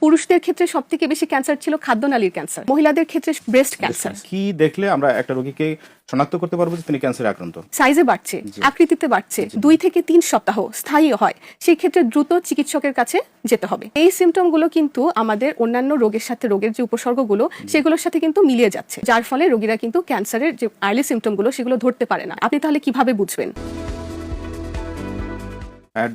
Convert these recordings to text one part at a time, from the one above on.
পুরুষদের ক্ষেত্রে সবথেকে বেশি ক্যান্সার ছিল খাদ্যনালীর ক্যান্সার, মহিলাদের ক্ষেত্রে ব্রেস্ট ক্যান্সার। কি দেখলে আমরা একটা রোগীকে শনাক্ত করতে পারবো যে তিনি ক্যান্সারে আক্রান্ত? সাইজে বাড়ছে, আকৃতিতে বাড়ছে, 2 থেকে 3 সপ্তাহ স্থায়ী হয়, সেই ক্ষেত্রে দ্রুত চিকিৎসকের কাছে যেতে হবে। এই সিমটমগুলো কিন্তু আমাদের অন্যান্য রোগের সাথে, রোগের যে উপসর্গগুলো সেগুলোর সাথে কিন্তু মিলিয়ে যাচ্ছে, যার ফলে রোগীরা কিন্তু ক্যান্সারের যে আর্লি সিমটমগুলো সেগুলো ধরতে পারে না। আপনি তাহলে কিভাবে বুঝবেন?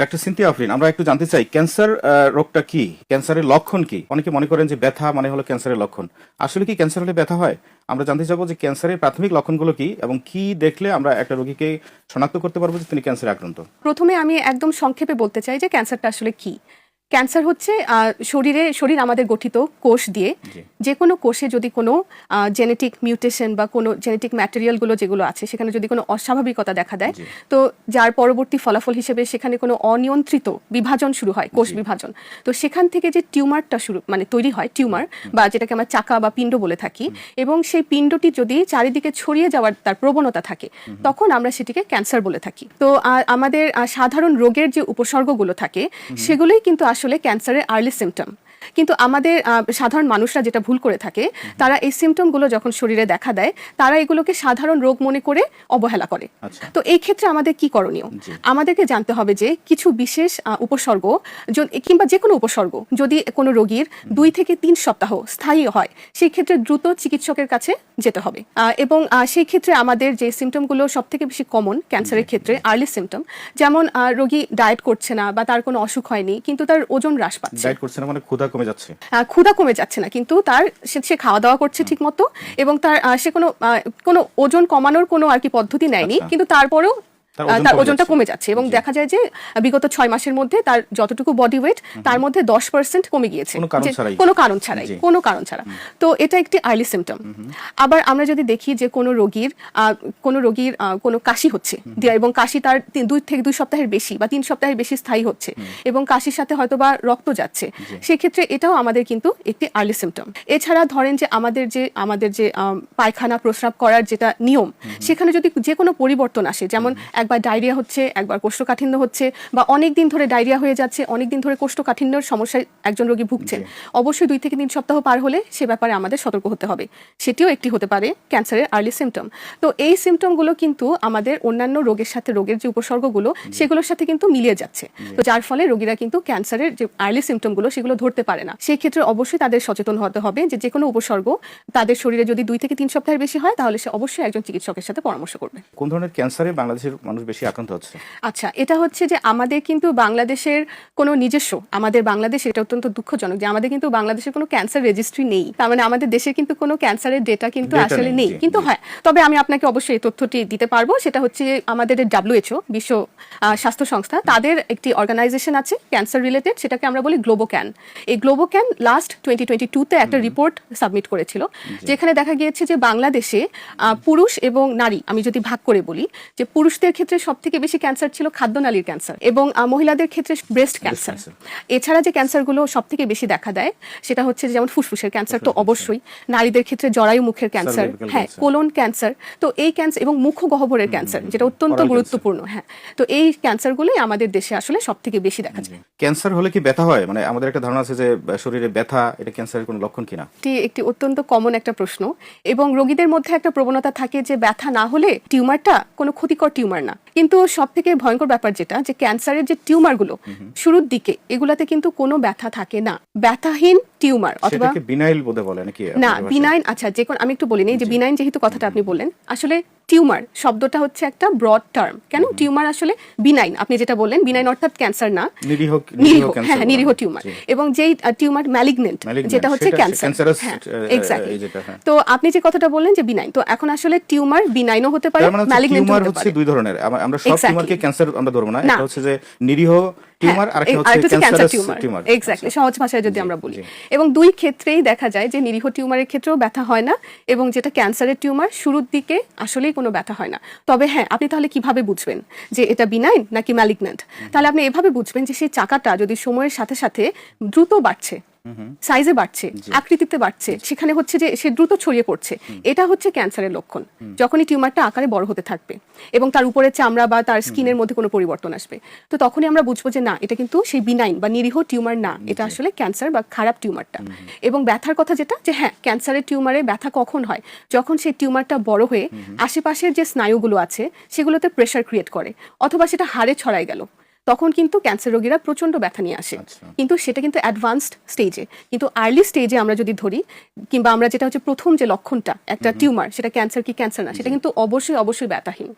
ডাক্তার সিনথিয়া আফরিন, আমরা একটু জানতে চাই ক্যান্সার রোগটা কি, ক্যান্সারের লক্ষণ কি? অনেকে মনে করেন যে ব্যথা মানে হলো ক্যান্সারের লক্ষণ। আসলে কি ক্যান্সার হলে ব্যথা হয়? আমরা জানতে চাবো যে ক্যান্সারের প্রাথমিক লক্ষণগুলো কি এবং কি দেখলে আমরা একটা রোগীকে শনাক্ত করতে পারবো যে তিনি ক্যান্সারে আক্রান্ত। প্রথমে আমি একদম সংক্ষেপে বলতে চাই যে ক্যান্সারটা আসলে কি। ক্যান্সার হচ্ছে শরীর আমাদের গঠিত কোষ দিয়ে, যে কোনো কোষে যদি কোনো জেনেটিক মিউটেশন বা কোনো জেনেটিক ম্যাটেরিয়ালগুলো যেগুলো আছে সেখানে যদি কোনো অস্বাভাবিকতা দেখা দেয়, তো যার পরবর্তী ফলাফল হিসেবে সেখানে কোনো অনিয়ন্ত্রিত বিভাজন শুরু হয়, কোষ বিভাজন, তো সেখান থেকে যে টিউমারটা তৈরি হয়, টিউমার বা যেটাকে আমরা চাকা বা পিণ্ড বলে থাকি, এবং সেই পিণ্ডটি যদি চারিদিকে ছড়িয়ে যাওয়ার তার প্রবণতা থাকে, তখন আমরা সেটিকে ক্যান্সার বলে থাকি। তো আমাদের সাধারণ রোগের যে উপসর্গগুলো থাকে সেগুলোই কিন্তু আসলে ক্যান্সারের আর্লি সিমটম। কিন্তু আমাদের সাধারণ মানুষরা যেটা ভুল করে থাকে, তারা এই সিমটমগুলো যখন শরীরে দেখা দেয় তারা এগুলোকে সাধারণ রোগ মনে করে অবহেলা করে। তো এই ক্ষেত্রে আমাদের কি করণীয়? আমাদেরকে জানতে হবে যে কিছু বিশেষ উপসর্গ কিংবা যে কোনো উপসর্গ যদি কোনো রোগীর 2 থেকে 3 সপ্তাহ স্থায়ী হয়, সেই ক্ষেত্রে দ্রুত চিকিৎসকের কাছে যেতে হবে। এবং সেই ক্ষেত্রে আমাদের যে সিমটমগুলো সব থেকে বেশি কমন ক্যান্সারের ক্ষেত্রে আর্লি সিমটম, যেমন রোগী ডায়েট করছে না বা তার কোনো অসুখ হয়নি কিন্তু তার ওজন হ্রাস পাচ্ছে। ডায়েট করছে না মানে ক্ষুধা কমে যাচ্ছে? ক্ষুধা কমে যাচ্ছে না, কিন্তু তার সে খাওয়া দাওয়া করছে ঠিক মতো এবং তার সে কোনো ওজন কমানোর কোনো আর কি পদ্ধতি নেয়নি, কিন্তু তারপরেও তার ওজনটা কমে যাচ্ছে এবং দেখা যায় যে বিগত 6 মাসের মধ্যে তার যতটুকু বডি ওয়েট তার মধ্যে 10% কমে গিয়েছে, কোনো কারণ ছাড়া। তো এটা একটি আর্লি সিমটম। আবার আমরা যদি দেখি যে কোনো রোগীর কোনো কাশি হচ্ছে এবং কাশি তার 2 সপ্তাহের বেশি বা 3 সপ্তাহের বেশি স্থায়ী হচ্ছে এবং কাশির সাথে হয়তো বা রক্ত যাচ্ছে, সেক্ষেত্রে এটাও আমাদের কিন্তু একটি আর্লি সিমটম। এছাড়া ধরেন যে আমাদের যে পায়খানা প্রস্রাব করার যেটা নিয়ম, সেখানে যদি যে কোনো পরিবর্তন আসে, যেমন একবার ডায়রিয়া হচ্ছে, একবার কোষ্ঠকাঠিন্য হচ্ছে, বা অনেক দিন ধরে ডায়রিয়া হয়ে যাচ্ছে, অনেক দিন ধরে কোষ্ঠকাঠিন্যর সমস্যায় একজন রোগী ভুগছেন, অবশ্যই 2 থেকে 3 সপ্তাহ পার হলে সে ব্যাপারে আমাদের সতর্ক হতে হবে। সেটিও একটি হতে পারে ক্যান্সারের আর্লি সিমটম। তো এই সিমটমগুলো কিন্তু আমাদের অন্যান্য রোগের সাথে, রোগের যে উপসর্গগুলো সেগুলোর সাথে কিন্তু মিলিয়ে যাচ্ছে, তো যার ফলে রোগীরা কিন্তু ক্যান্সারের যে আর্লি সিমটমগুলো সেগুলো ধরতে পারে না। সেই ক্ষেত্রে অবশ্যই তাদের সচেতন হতে হবে যে কোনো উপসর্গ তাদের শরীরে যদি 2 থেকে 3 সপ্তাহের বেশি হয় তাহলে সে অবশ্যই একজন চিকিৎসকের সাথে পরামর্শ করবে। কোন ধরনের ক্যান্সারে বাংলাদেশের মানুষ বেশি আক্রান্ত হচ্ছে? আচ্ছা, এটা হচ্ছে যে আমাদের কিন্তু বাংলাদেশের কোনো নিজস্ব, আমাদের বাংলাদেশ, এটা অত্যন্ত দুঃখজনক যে আমাদের কিন্তু বাংলাদেশের কোনো ক্যান্সার রেজিস্ট্রি নেই। তার মানে আমাদের দেশে কিন্তু কোনো ক্যান্সারের ডেটা কিন্তু আসলে নেই। কিন্তু হ্যাঁ, তবে আমি আপনাকে অবশ্যই এই তথ্যটি দিতে পারবো। সেটা হচ্ছে আমাদের WHO, বিশ্ব স্বাস্থ্য সংস্থা, তাদের একটি অর্গানাইজেশন আছে ক্যান্সার রিলেটেড, সেটাকে আমরা বলি গ্লোবোক্যান। এই গ্লোবোক্যান লাস্ট 2022-তে একটা রিপোর্ট সাবমিট করেছিল, যেখানে দেখা গিয়েছে যে বাংলাদেশে পুরুষ এবং নারী, আমি যদি ভাগ করে বলি, যে পুরুষদের ক্ষেত্রে সবথেকে বেশি ক্যান্সার ছিল খাদ্যনালীর ক্যান্সার এবং মহিলাদের ক্ষেত্রে ব্রেস্ট ক্যান্সার। এছাড়া যে ক্যান্সারগুলো সবথেকে বেশি দেখা দেয় সেটা হচ্ছে যেমন ফুসফুসের ক্যান্সার, তো অবশ্যই নারীদের ক্ষেত্রে জরায়ু মুখের ক্যান্সার, হ্যাঁ, কোলন ক্যান্সার, তো এই ক্যান্সার এবং মুখগহ্বরের ক্যান্সার, যেটা অত্যন্ত গুরুত্বপূর্ণ। হ্যাঁ, তো এই ক্যান্সারগুলোই আমাদের দেশে আসলে সবথেকে বেশি দেখা যায়। ক্যান্সার হলে কি ব্যথা হয়? মানে আমাদের একটা ধারণা আছে যে শরীরে ব্যথা, এটা ক্যান্সারের কোনো লক্ষণ কিনা? একটি অত্যন্ত কমন একটা প্রশ্ন, এবং রোগীদের মধ্যে একটা প্রবণতা থাকে যে ব্যথা না হলে টিউমারটা কোনো ক্ষতিকর টিউমার না। কিন্তু সব থেকে ভয়ঙ্কর ব্যাপার যেটা, যে ক্যান্সারের যে টিউমারগুলো শুরুর দিকে এগুলাতে কিন্তু কোনো ব্যথা থাকে না। ব্যথাহীন টিউমার অথবা বিনাইল বলে বলে নাকি? না, বিনাইন, আচ্ছা, যে কোন, আমি একটু বলি নেই যে বিনাইন যেহেতু কথাটা আপনি বললেন, আসলে টিউমার শব্দটা হচ্ছে একটা ব্রড টার্ম। কেন টিউমার আসলে বিনাইন, আপনি যেটা বললেন বিনাইন অর্থাৎ ক্যান্সার না, নিরীহ টিউমার, এবং যেই টিউমার ম্যালিগনেন্ট যেটা হচ্ছে ক্যান্সার। এক্স্যাক্টলি। তো আপনি যে কথাটা বললেন যে বিনাইন, তো এখন আসলে টিউমার বিনাইনও হতে পারে, ম্যালিগনেন্ট হতে পারে। হচ্ছে দুই ধরনের, আমরা সব টিউমারকে ক্যান্সার আমরা ধরব না। এটা হচ্ছে যে নিরীহ টিউমার আর একটা হচ্ছে ক্যান্সারাস টিউমার। এক্স্যাক্টলি, সহজ ভাষায় যদি আমরা বলি। এবং দুই ক্ষেত্রেই দেখা যায় যে নিরীহ টিউমারের ক্ষেত্রেও ব্যথা হয় না, এবং যেটা ক্যান্সারের টিউমার শুরুর দিকে আসলেই কোনো ব্যথা হয় না। তবে হ্যাঁ, আপনি তাহলে কিভাবে বুঝবেন যে এটা বিনাইন নাকি ম্যালিগনেন্ট? তাহলে আপনি এভাবে বুঝবেন যে সেই চাকাটা যদি সময়ের সাথে সাথে দ্রুত বাড়ছে, সাইজে বাড়ছে, আকৃতিতে বাড়ছে, সেখানে হচ্ছে যে সে দ্রুত ছড়িয়ে পড়ছে, এটা হচ্ছে ক্যান্সারের লক্ষণ। যখনই টিউমারটা আকারে বড় হতে থাকবে এবং তার উপরে চামড়া বা তার স্কিনের মধ্যে কোনো পরিবর্তন আসবে, তো তখনই আমরা বুঝবো যে না, এটা কিন্তু সেই বিনাইন বা নিরীহ টিউমার না, এটা আসলে ক্যান্সার বা খারাপ টিউমারটা। এবং ব্যথার কথা যেটা, যে হ্যাঁ, ক্যান্সারের টিউমারে ব্যথা কখন হয়? যখন সেই টিউমারটা বড় হয়ে আশেপাশের যে স্নায়ুগুলো আছে সেগুলোতে প্রেসার ক্রিয়েট করে, অথবা সেটা হাড়ে ছড়াই গেল, তখন কিন্তু ক্যান্সার রোগীরা প্রচন্ড ব্যথা নিয়ে আসে। কিন্তু সেটা কিন্তু অ্যাডভান্সড স্টেজে। কিন্তু আর্লি স্টেজে আমরা যদি ধরি, কিংবা আমরা যেটা হচ্ছে প্রথম যে লক্ষণটা একটা টিউমার, সেটা ক্যান্সার কি ক্যান্সার না, সেটা কিন্তু অবশ্যই অবশ্যই ব্যথাহীন।